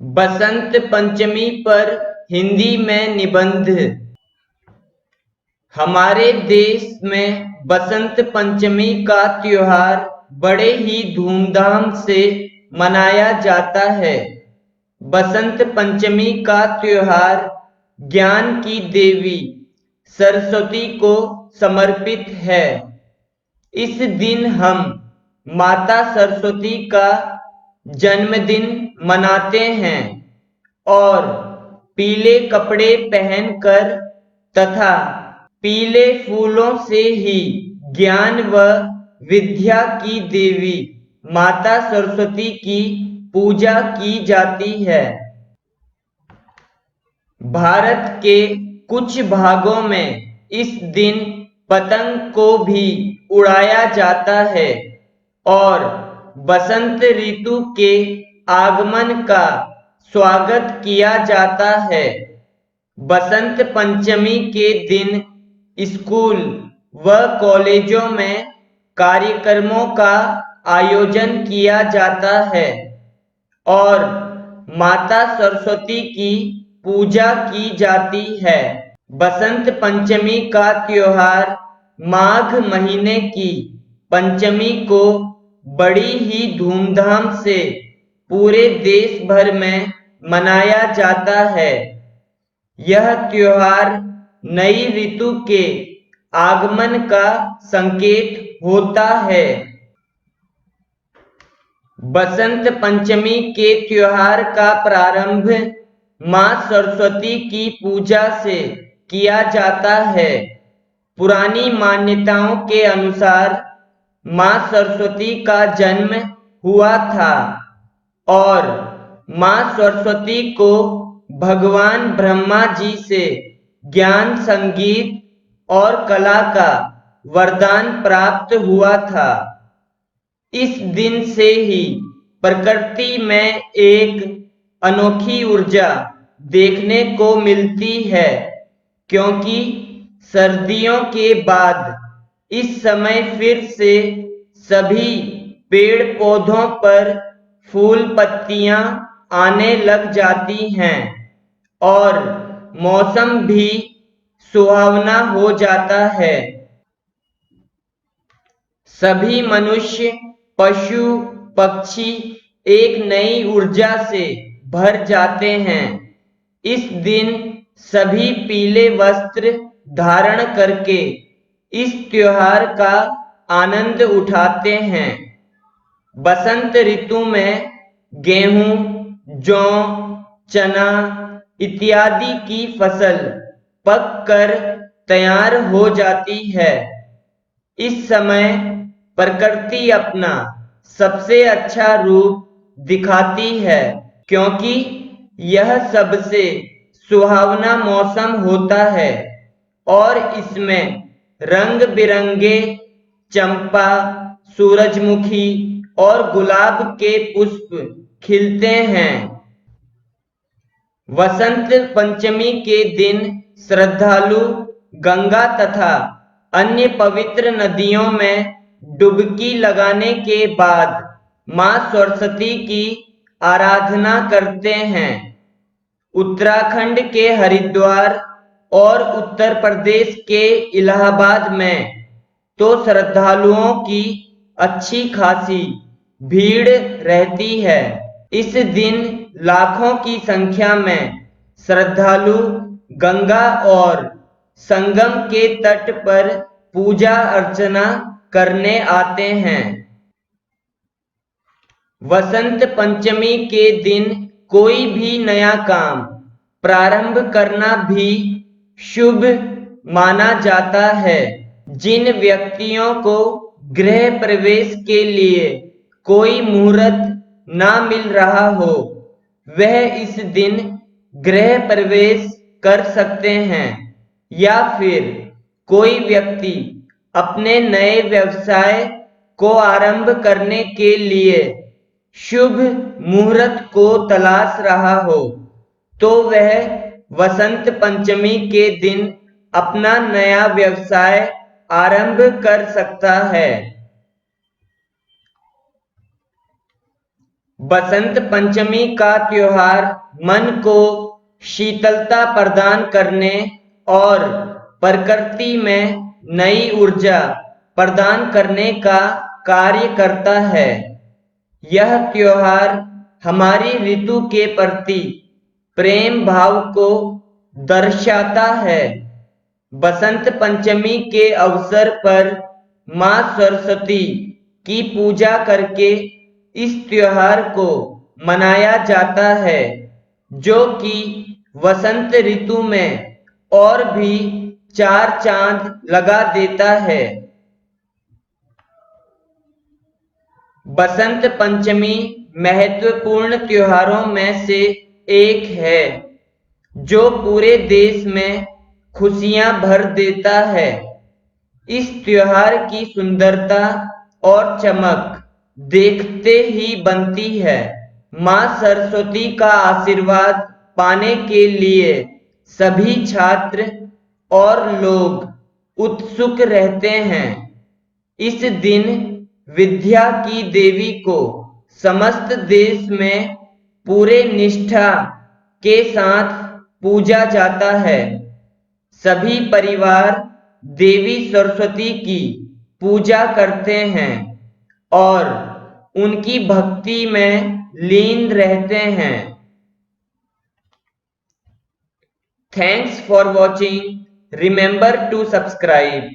बसंत पंचमी पर हिंदी में निबंध। हमारे देश में बसंत पंचमी का त्योहार बड़े ही धूमधाम से मनाया जाता है। बसंत पंचमी का त्योहार ज्ञान की देवी सरस्वती को समर्पित है। इस दिन हम माता सरस्वती का जन्मदिन मनाते हैं और पीले कपड़े पहनकर तथा पीले फूलों से ही ज्ञान व विद्या की देवी माता सरस्वती की पूजा की जाती है। भारत के कुछ भागों में इस दिन पतंग को भी उड़ाया जाता है और बसंत ऋतु के आगमन का स्वागत किया जाता है। बसंत पंचमी के दिन स्कूल व कॉलेजों में कार्यक्रमों का आयोजन किया जाता है और माता सरस्वती की पूजा की जाती है। बसंत पंचमी का त्योहार माघ महीने की पंचमी को बड़ी ही धूमधाम से पूरे देश भर में मनाया जाता है। यह त्योहार नई ऋतु के आगमन का संकेत होता है। बसंत पंचमी के त्योहार का प्रारंभ मां सरस्वती की पूजा से किया जाता है। पुरानी मान्यताओं के अनुसार मां सरस्वती का जन्म हुआ था और मां सरस्वती को भगवान ब्रह्मा जी से ज्ञान, संगीत और कला का वरदान प्राप्त हुआ था। इस दिन से ही प्रकृति में एक अनोखी ऊर्जा देखने को मिलती है, क्योंकि सर्दियों के बाद इस समय फिर से सभी पेड़ पौधों पर फूल पत्तियां आने लग जाती हैं और मौसम भी सुहावना हो जाता है। सभी मनुष्य, पशु, पक्षी एक नई ऊर्जा से भर जाते हैं। इस दिन सभी पीले वस्त्र धारण करके इस त्योहार का आनंद उठाते हैं। बसंत ऋतु में गेहूं, जौ, चना इत्यादि की फसल पककर तैयार हो जाती है। इस समय प्रकृति अपना सबसे अच्छा रूप दिखाती है, क्योंकि यह सबसे सुहावना मौसम होता है और इसमें रंग बिरंगे चंपा, सूरजमुखी और गुलाब के पुष्प खिलते हैं। वसंत पंचमी के दिन श्रद्धालु गंगा तथा अन्य पवित्र नदियों में डुबकी लगाने के बाद मां सरस्वती की आराधना करते हैं। उत्तराखंड के हरिद्वार और उत्तर प्रदेश के इलाहाबाद में तो श्रद्धालुओं की अच्छी खासी भीड़ रहती है। इस दिन लाखों की संख्या में श्रद्धालु गंगा और संगम के तट पर पूजा अर्चना करने आते हैं। वसंत पंचमी के दिन कोई भी नया काम प्रारंभ करना भी शुभ माना जाता है। जिन व्यक्तियों को गृह प्रवेश के लिए कोई मुहूर्त ना मिल रहा हो, वह इस दिन गृह प्रवेश कर सकते हैं, या फिर कोई व्यक्ति अपने नए व्यवसाय को आरंभ करने के लिए शुभ मुहूर्त को तलाश रहा हो, तो वह वसंत पंचमी के दिन अपना नया व्यवसाय आरंभ कर सकता है। बसंत पंचमी का त्योहार मन को शीतलता प्रदान करने और प्रकृति में नई ऊर्जा प्रदान करने का कार्य करता है। यह त्योहार हमारी ऋतु के प्रति प्रेम भाव को दर्शाता है। बसंत पंचमी के अवसर पर मां सरस्वती की पूजा करके इस त्योहार को मनाया जाता है, जो कि वसंत ऋतु में और भी चार चांद लगा देता है। बसंत पंचमी महत्वपूर्ण त्योहारों में से एक है, जो पूरे देश में खुशियां भर देता है। इस त्योहार की सुंदरता और चमक देखते ही बनती है। मां सरस्वती का आशीर्वाद पाने के लिए सभी छात्र और लोग उत्सुक रहते हैं। इस दिन विद्या की देवी को समस्त देश में पूरे निष्ठा के साथ पूजा जाता है। सभी परिवार देवी सरस्वती की पूजा करते हैं और उनकी भक्ति में लीन रहते हैं। Thanks for watching. Remember to subscribe.